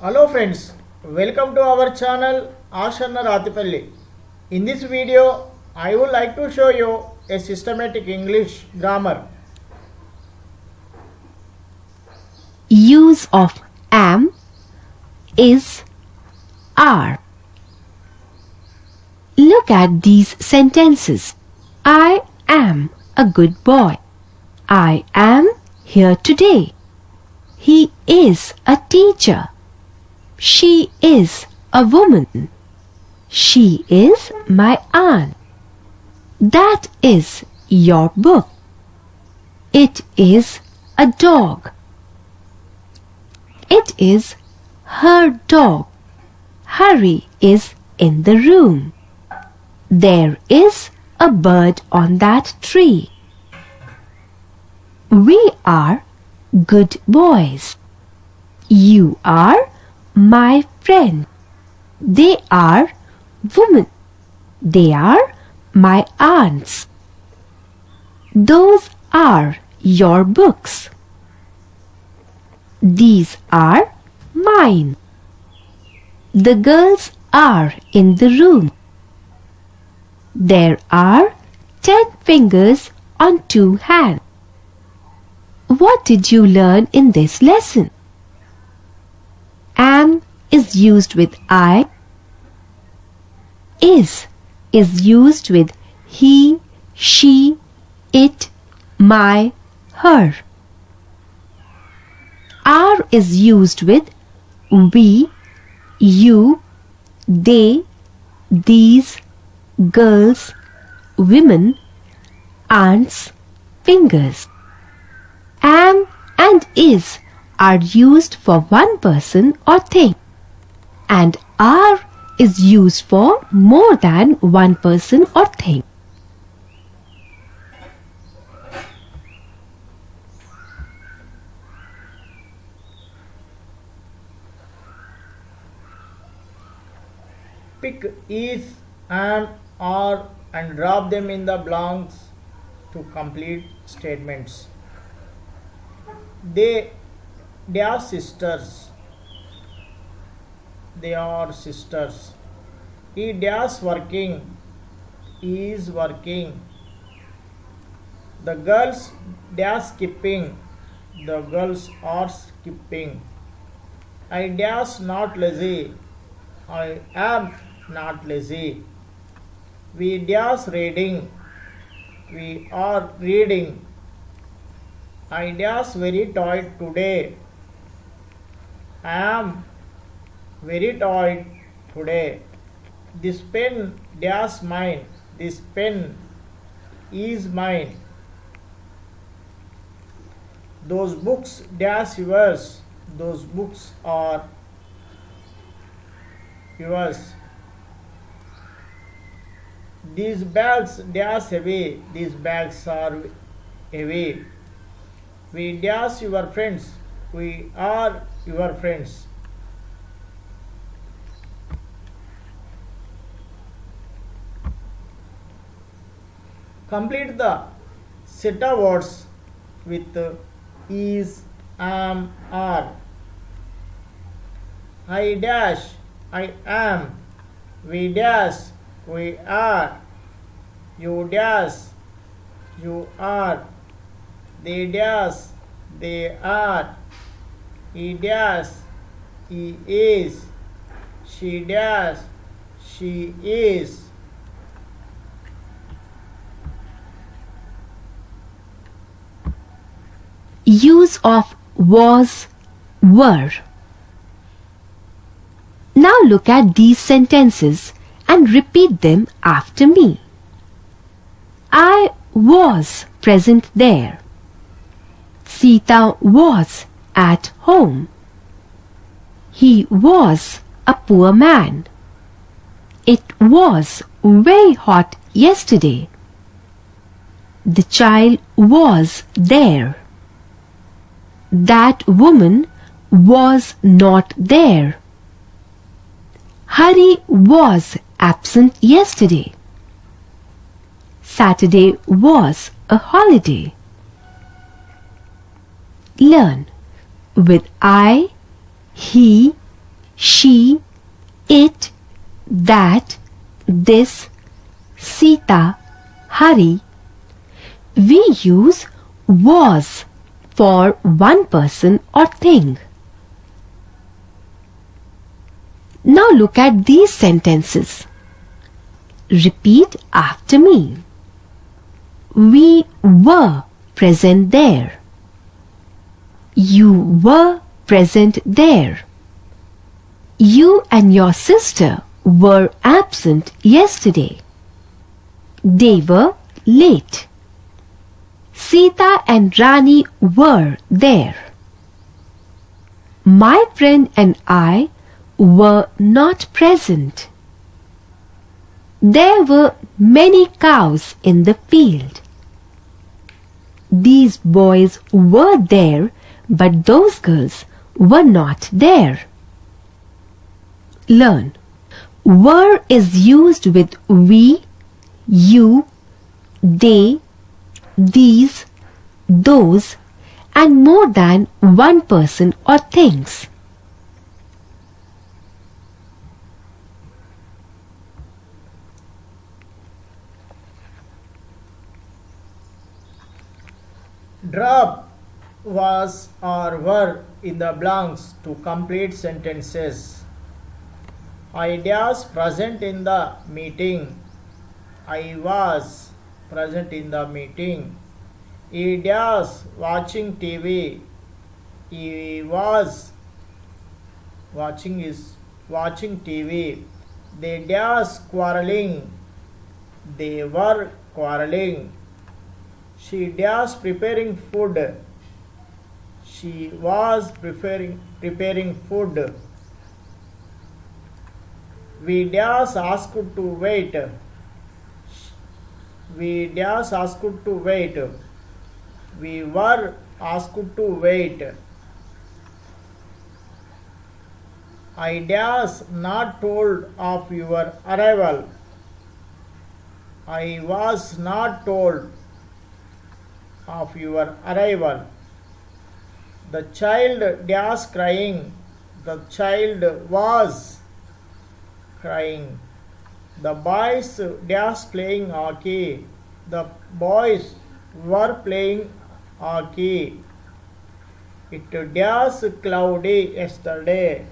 Hello friends, welcome to our channel Ashanna Rathipelly. In this video, I would like to show you a systematic English grammar. Use of am, is, are. Look at these sentences. I am a good boy. I am here today. He is a teacher. She is a woman. She is my aunt. That is your book. It is a dog. It is her dog. Harry is in the room. There is a bird on that tree. We are good boys. You are my friend. They are women. They are my aunts. Those are your books. These are mine. The girls are in the room. There are 10 fingers on 2 hands. What did you learn in this lesson? Am is used with I. Is used with he, she, it, my, her. Are is used with we, you, they, these, girls, women, aunts, fingers. Am and is are used for one person or thing, and are is used for more than one person or thing. Pick is, am, are and drop them in the blanks to complete statements. They are sisters. They are sisters. He is working. He is working. The girls they are skipping. The girls are skipping. I dash not lazy. I am not lazy. We dash reading. We are reading. I dash very tired today. I am very tired today. This pen dash mine. This pen is mine. Those books dash yours. Those books are yours. These bags dash away. These bags are away. We dash your friends. We are your friends. Complete the set of words with is, am, are. I dash, I am. We dash, we are. You dash, you are. They dash, they are. He dash, he is. She dash, she is. Use of was, were. Now look at these sentences and repeat them after me. I was present there. Sita was at home. He was a poor man. It was very hot yesterday. The child was there. That woman was not there. Hari was absent yesterday. Saturday was a holiday. Learn with I, he, she, it, that, this, Sita, Hari. We use was for one person or thing. Now look at these sentences. Repeat after me. We were present there. You were present there. You and your sister were absent yesterday. They were late. Sita and Rani were there. My friend and I were not present. There were many cows in the field. These boys were there, but those girls were not there. Learn. Were is used with we, you, they, these, those, and more than one person or things. Drop was or were in the blanks to complete sentences. Ideas present in the meeting. I was present in the meeting. Ideas watching TV. He was watching TV. They dash quarreling. They were quarreling. She dash preparing food. She was preparing food. We dash asked to wait. We dash asked to wait. We were asked to wait. I dash not told of your arrival. I was not told of your arrival. The child dash crying. The child was crying. The boys dash playing hockey. The boys were playing hockey. It dash cloudy yesterday.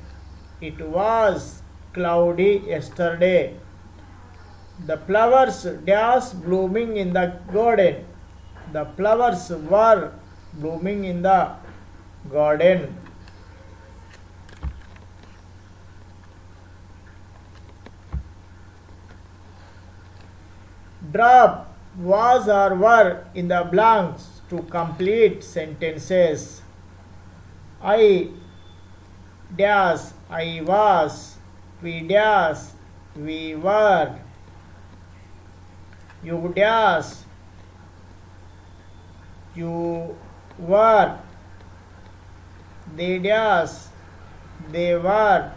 It was cloudy yesterday. The flowers dash blooming in the garden. The flowers were blooming in the garden. Drop was or were in the blanks to complete sentences. I dash, I was. We dash, we were. You dash, you were. They dash, they were.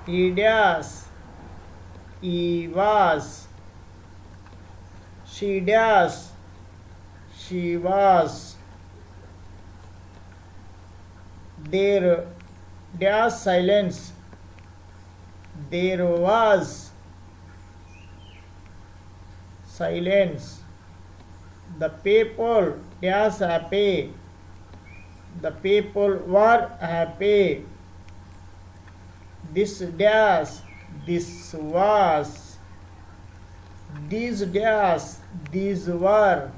He dash, he was. She dash, she was. There dash silence. There was silence. The people dash happy. The people were happy. This dash, this was. These dash, these were.